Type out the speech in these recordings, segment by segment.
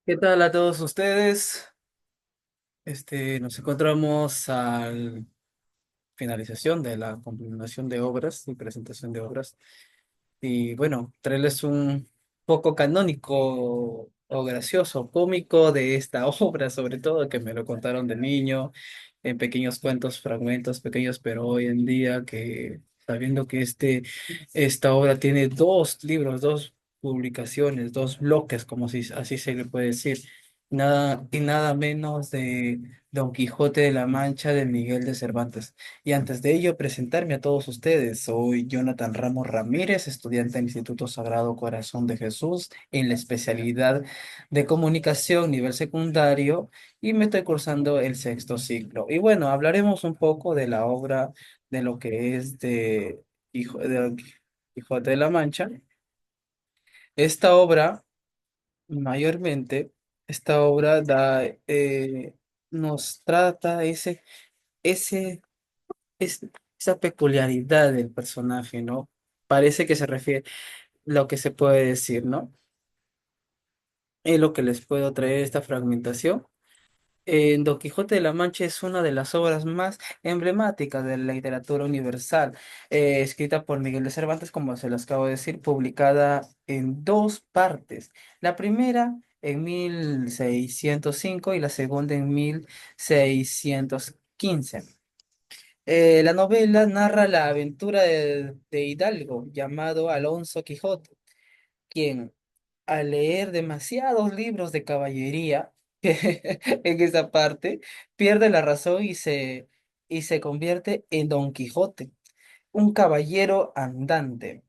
¿Qué tal a todos ustedes? Nos encontramos a la finalización de la continuación de obras y presentación de obras. Y bueno, traerles un poco canónico o gracioso, cómico de esta obra, sobre todo que me lo contaron de niño, en pequeños cuentos, fragmentos pequeños, pero hoy en día que sabiendo que esta obra tiene dos libros, dos publicaciones, dos bloques, como si así se le puede decir, nada y nada menos de Don Quijote de la Mancha de Miguel de Cervantes. Y antes de ello, presentarme a todos ustedes. Soy Jonathan Ramos Ramírez, estudiante del Instituto Sagrado Corazón de Jesús en la especialidad de comunicación nivel secundario y me estoy cursando el sexto ciclo. Y bueno, hablaremos un poco de la obra de lo que es de Don Quijote de la Mancha. Esta obra, mayormente, esta obra nos trata ese es esa peculiaridad del personaje, ¿no? Parece que se refiere lo que se puede decir, ¿no? Es lo que les puedo traer esta fragmentación. Don Quijote de la Mancha es una de las obras más emblemáticas de la literatura universal, escrita por Miguel de Cervantes, como se los acabo de decir, publicada en dos partes. La primera en 1605 y la segunda en 1615. La novela narra la aventura de Hidalgo llamado Alonso Quijote, quien al leer demasiados libros de caballería en esa parte, pierde la razón y se convierte en Don Quijote, un caballero andante.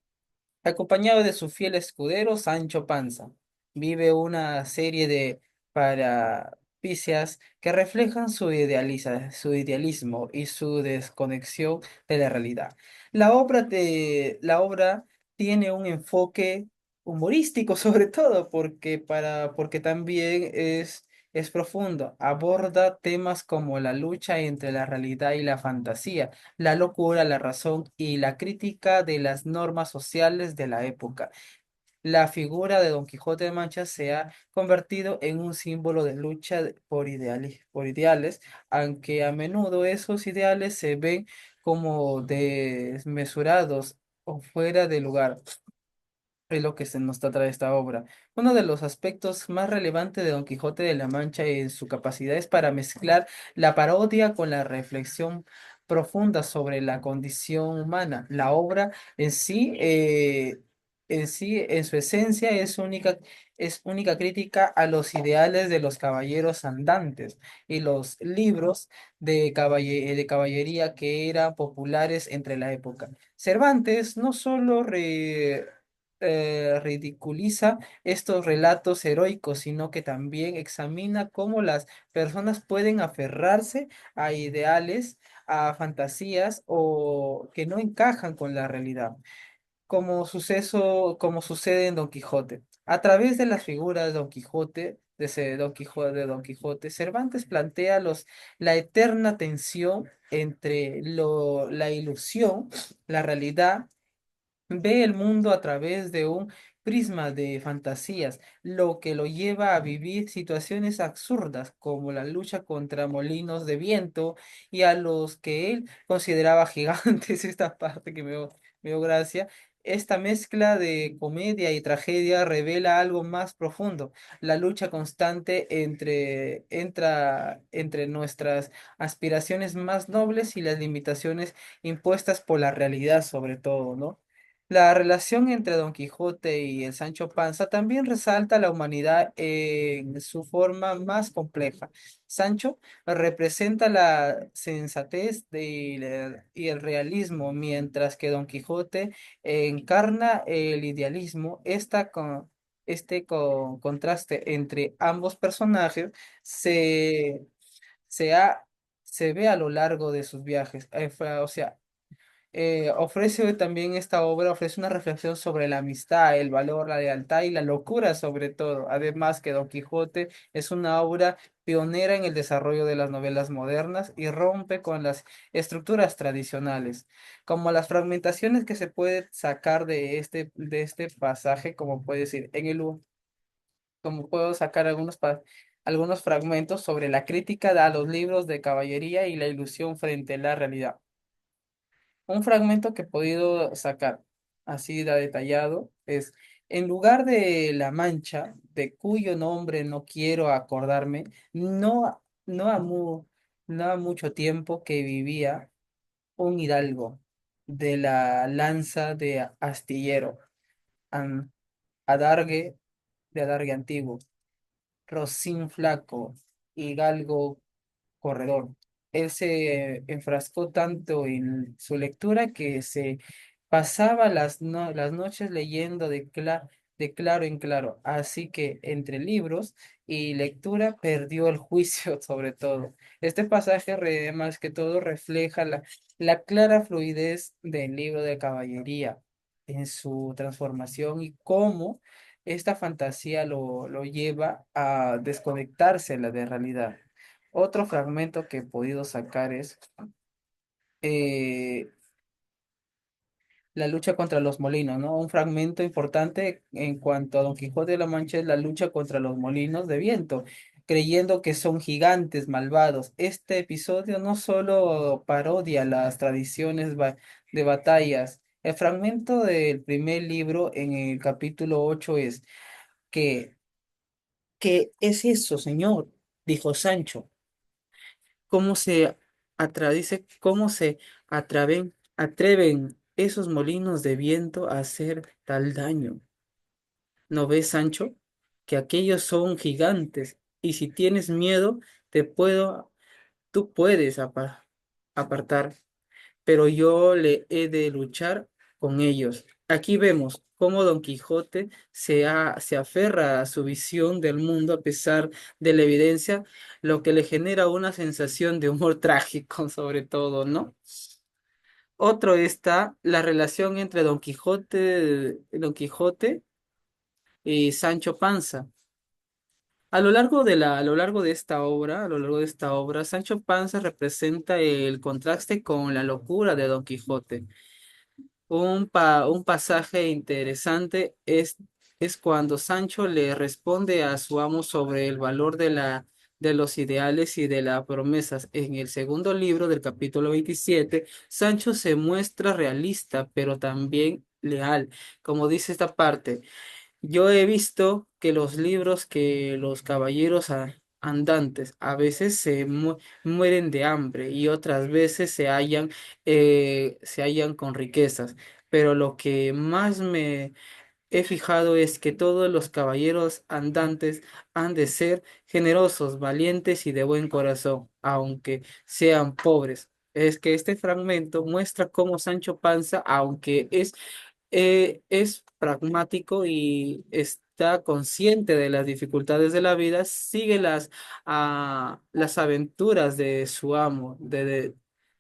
Acompañado de su fiel escudero Sancho Panza, vive una serie de parapicias que reflejan su idealismo y su desconexión de la realidad. La obra tiene un enfoque humorístico sobre todo porque también es profundo. Aborda temas como la lucha entre la realidad y la fantasía, la locura, la razón y la crítica de las normas sociales de la época. La figura de Don Quijote de Mancha se ha convertido en un símbolo de lucha por ideales, aunque a menudo esos ideales se ven como desmesurados o fuera de lugar. Es lo que se nos trata de esta obra. Uno de los aspectos más relevantes de Don Quijote de la Mancha en su capacidad es para mezclar la parodia con la reflexión profunda sobre la condición humana. La obra en su esencia, es única crítica a los ideales de los caballeros andantes y los libros de caballería que eran populares entre la época. Cervantes no solo ridiculiza estos relatos heroicos, sino que también examina cómo las personas pueden aferrarse a ideales, a fantasías o que no encajan con la realidad, como sucede en Don Quijote. A través de las figuras de Don Quijote, de Don Quijote, Cervantes plantea la eterna tensión entre la ilusión, la realidad. Ve el mundo a través de un prisma de fantasías, lo que lo lleva a vivir situaciones absurdas como la lucha contra molinos de viento y a los que él consideraba gigantes. Esta parte que me dio gracia. Esta mezcla de comedia y tragedia revela algo más profundo, la lucha constante entre nuestras aspiraciones más nobles y las limitaciones impuestas por la realidad sobre todo, ¿no? La relación entre Don Quijote y el Sancho Panza también resalta la humanidad en su forma más compleja. Sancho representa la y el realismo, mientras que Don Quijote encarna el idealismo. Con contraste entre ambos personajes se, se, ha- se ve a lo largo de sus viajes. O sea, ofrece también esta obra, ofrece una reflexión sobre la amistad, el valor, la lealtad y la locura sobre todo. Además que Don Quijote es una obra pionera en el desarrollo de las novelas modernas y rompe con las estructuras tradicionales, como las fragmentaciones que se puede sacar de este pasaje, como puede decir, como puedo sacar algunos fragmentos sobre la crítica a los libros de caballería y la ilusión frente a la realidad. Un fragmento que he podido sacar, así de detallado, es, en lugar de La Mancha, de cuyo nombre no quiero acordarme, no, no ha mucho tiempo que vivía un hidalgo de la lanza de Astillero, an- adargue, de adargue antiguo, rocín flaco y galgo corredor. Él se enfrascó tanto en su lectura que se pasaba las noches leyendo de claro en claro. Así que entre libros y lectura perdió el juicio sobre todo. Este pasaje, más que todo, refleja la clara fluidez del libro de caballería en su transformación y cómo esta fantasía lo lleva a desconectarse de la de realidad. Otro fragmento que he podido sacar es eh, la lucha contra los molinos, ¿no? Un fragmento importante en cuanto a Don Quijote de la Mancha es la lucha contra los molinos de viento, creyendo que son gigantes malvados. Este episodio no solo parodia las tradiciones de batallas. El fragmento del primer libro en el capítulo 8 es que, ¿qué es eso, señor? Dijo Sancho. Cómo se dice, cómo se atreven esos molinos de viento a hacer tal daño. ¿No ves, Sancho, que aquellos son gigantes? Y si tienes miedo, te puedo, tú puedes apartar, pero yo le he de luchar con ellos. Aquí vemos cómo Don Quijote se aferra a su visión del mundo a pesar de la evidencia, lo que le genera una sensación de humor trágico, sobre todo, ¿no? Otro está la relación entre Don Quijote y Sancho Panza. A lo largo de esta obra, a lo largo de esta obra, Sancho Panza representa el contraste con la locura de Don Quijote. Un pasaje interesante es cuando Sancho le responde a su amo sobre el valor de los ideales y de las promesas. En el segundo libro del capítulo 27, Sancho se muestra realista, pero también leal. Como dice esta parte. Yo he visto que los libros que los caballeros andantes a veces mueren de hambre y otras veces se hallan con riquezas, pero lo que más me he fijado es que todos los caballeros andantes han de ser generosos, valientes y de buen corazón, aunque sean pobres. Es que este fragmento muestra cómo Sancho Panza, aunque es pragmático y está consciente de las dificultades de la vida, sigue las aventuras de su amo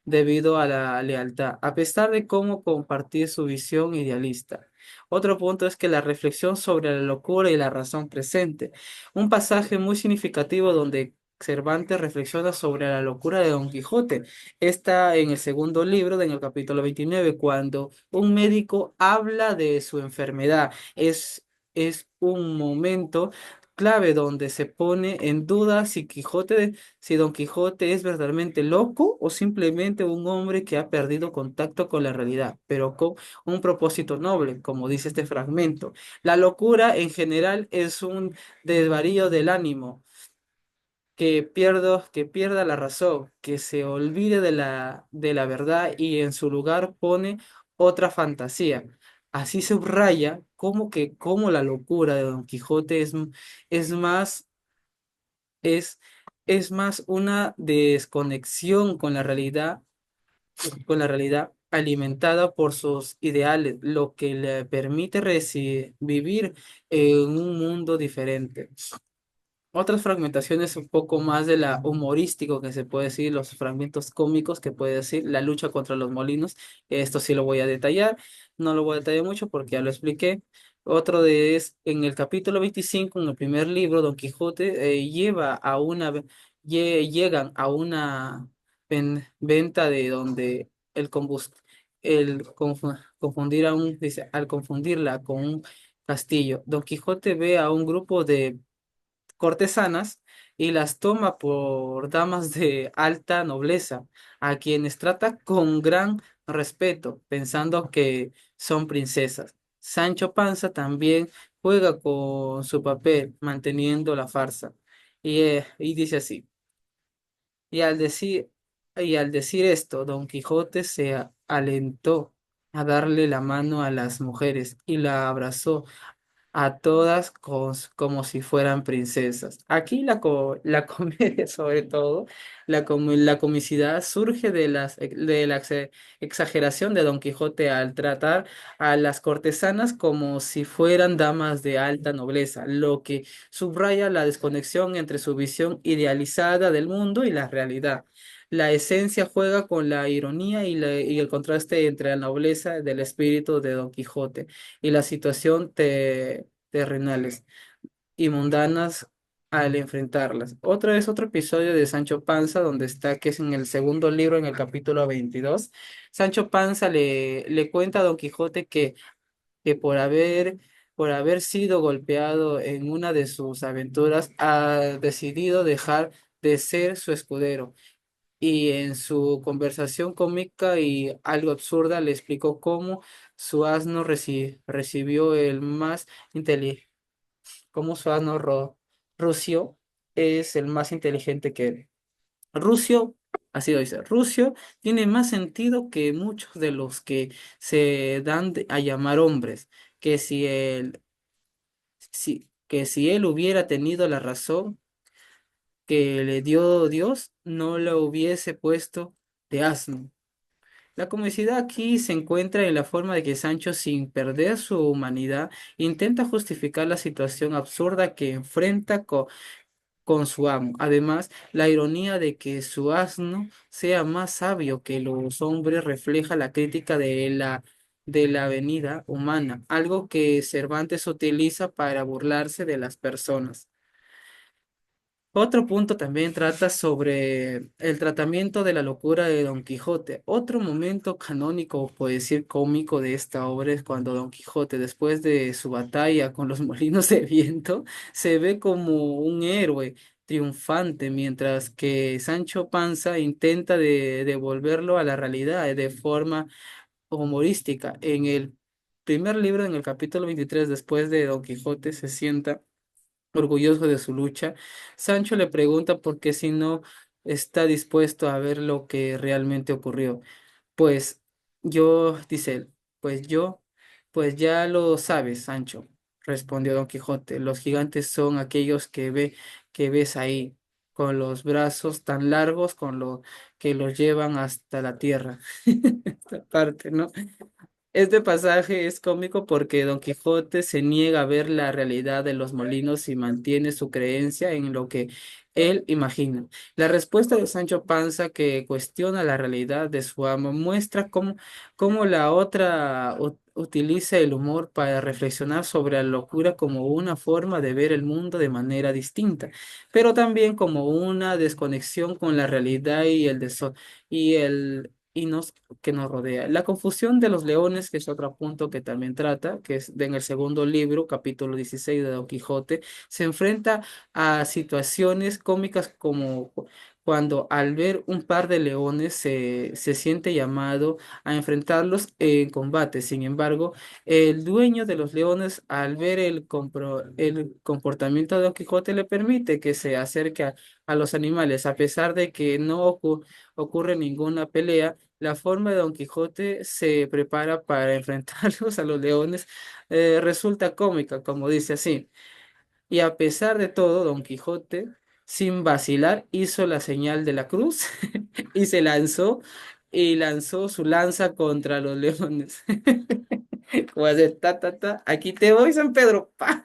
debido a la lealtad, a pesar de cómo compartir su visión idealista. Otro punto es que la reflexión sobre la locura y la razón presente. Un pasaje muy significativo donde Cervantes reflexiona sobre la locura de Don Quijote. Está en el segundo libro, en el capítulo 29 cuando un médico habla de su enfermedad. Es un momento clave donde se pone en duda si Don Quijote es verdaderamente loco o simplemente un hombre que ha perdido contacto con la realidad, pero con un propósito noble, como dice este fragmento. La locura en general es un desvarío del ánimo que pierda la razón, que se olvide de la verdad y en su lugar pone otra fantasía. Así subraya cómo la locura de Don Quijote es más, es, es más una desconexión con la realidad alimentada por sus ideales, lo que le permite vivir en un mundo diferente. Otras fragmentaciones un poco más de la humorístico que se puede decir, los fragmentos cómicos que puede decir, la lucha contra los molinos, esto sí lo voy a detallar, no lo voy a detallar mucho porque ya lo expliqué. Otro de es en el capítulo 25 en el primer libro, Don Quijote llegan a una venta de donde dice, al confundirla con un castillo, Don Quijote ve a un grupo cortesanas y las toma por damas de alta nobleza, a quienes trata con gran respeto, pensando que son princesas. Sancho Panza también juega con su papel, manteniendo la farsa. Y dice así. Y al decir esto, Don Quijote se alentó a darle la mano a las mujeres y la abrazó a todas como si fueran princesas. Aquí la comedia, sobre todo, la comicidad surge de la exageración de Don Quijote al tratar a las cortesanas como si fueran damas de alta nobleza, lo que subraya la desconexión entre su visión idealizada del mundo y la realidad. La esencia juega con la ironía y el contraste entre la nobleza del espíritu de Don Quijote y la situación terrenales y mundanas al enfrentarlas. Otra es otro episodio de Sancho Panza, donde está, que es en el segundo libro, en el capítulo 22. Sancho Panza le cuenta a Don Quijote que por haber sido golpeado en una de sus aventuras, ha decidido dejar de ser su escudero. Y en su conversación cómica y algo absurda le explicó cómo su asno recibió el más inteligente, cómo su asno Rucio es el más inteligente que él. Rucio, así lo dice, Rucio tiene más sentido que muchos de los que se dan a llamar hombres, que que si él hubiera tenido la razón que le dio Dios, no lo hubiese puesto de asno. La comicidad aquí se encuentra en la forma de que Sancho, sin perder su humanidad, intenta justificar la situación absurda que enfrenta con su amo. Además, la ironía de que su asno sea más sabio que los hombres refleja la crítica de la venida humana, algo que Cervantes utiliza para burlarse de las personas. Otro punto también trata sobre el tratamiento de la locura de Don Quijote. Otro momento canónico, o puede decir cómico, de esta obra es cuando Don Quijote, después de su batalla con los molinos de viento, se ve como un héroe triunfante, mientras que Sancho Panza intenta devolverlo a la realidad de forma humorística. En el primer libro, en el capítulo 23, después de Don Quijote se sienta orgulloso de su lucha, Sancho le pregunta por qué si no está dispuesto a ver lo que realmente ocurrió. Pues dice él, pues yo, pues ya lo sabes, Sancho, respondió Don Quijote. Los gigantes son aquellos que ves ahí, con los brazos tan largos, con lo que los llevan hasta la tierra. Esta parte, ¿no? Este pasaje es cómico porque Don Quijote se niega a ver la realidad de los molinos y mantiene su creencia en lo que él imagina. La respuesta de Sancho Panza, que cuestiona la realidad de su amo, muestra cómo la otra utiliza el humor para reflexionar sobre la locura como una forma de ver el mundo de manera distinta, pero también como una desconexión con la realidad que nos rodea. La confusión de los leones, que es otro punto que también trata, que es en el segundo libro, capítulo 16 de Don Quijote, se enfrenta a situaciones cómicas como cuando al ver un par de leones se siente llamado a enfrentarlos en combate. Sin embargo, el dueño de los leones, al ver el comportamiento de Don Quijote, le permite que se acerque a los animales, a pesar de que no ocurre ninguna pelea. La forma de Don Quijote se prepara para enfrentarlos a los leones resulta cómica, como dice así. Y a pesar de todo, Don Quijote, sin vacilar, hizo la señal de la cruz y se lanzó y lanzó su lanza contra los leones. Como hacer ta, ta, ta, aquí te voy, San Pedro, pa.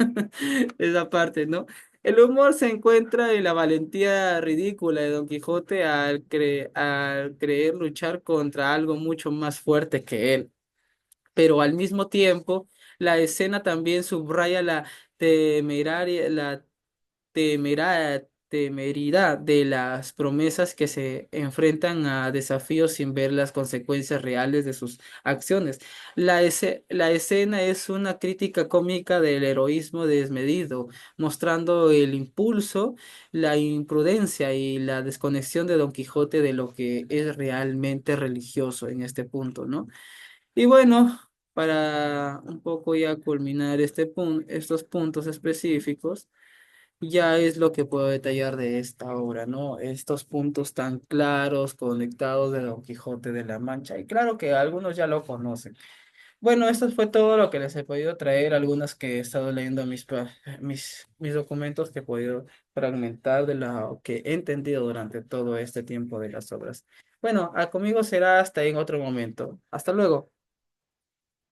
Esa parte, ¿no? El humor se encuentra en la valentía ridícula de Don Quijote al creer luchar contra algo mucho más fuerte que él, pero al mismo tiempo la escena también subraya temeraria, temeridad de las promesas que se enfrentan a desafíos sin ver las consecuencias reales de sus acciones. La escena es una crítica cómica del heroísmo desmedido, mostrando el impulso, la imprudencia y la desconexión de Don Quijote de lo que es realmente religioso en este punto, ¿no? Y bueno, para un poco ya culminar estos puntos específicos, ya es lo que puedo detallar de esta obra, ¿no? Estos puntos tan claros, conectados de Don Quijote de la Mancha. Y claro que algunos ya lo conocen. Bueno, esto fue todo lo que les he podido traer, algunas que he estado leyendo mis documentos que he podido fragmentar de lo que he entendido durante todo este tiempo de las obras. Bueno, conmigo será hasta en otro momento. Hasta luego.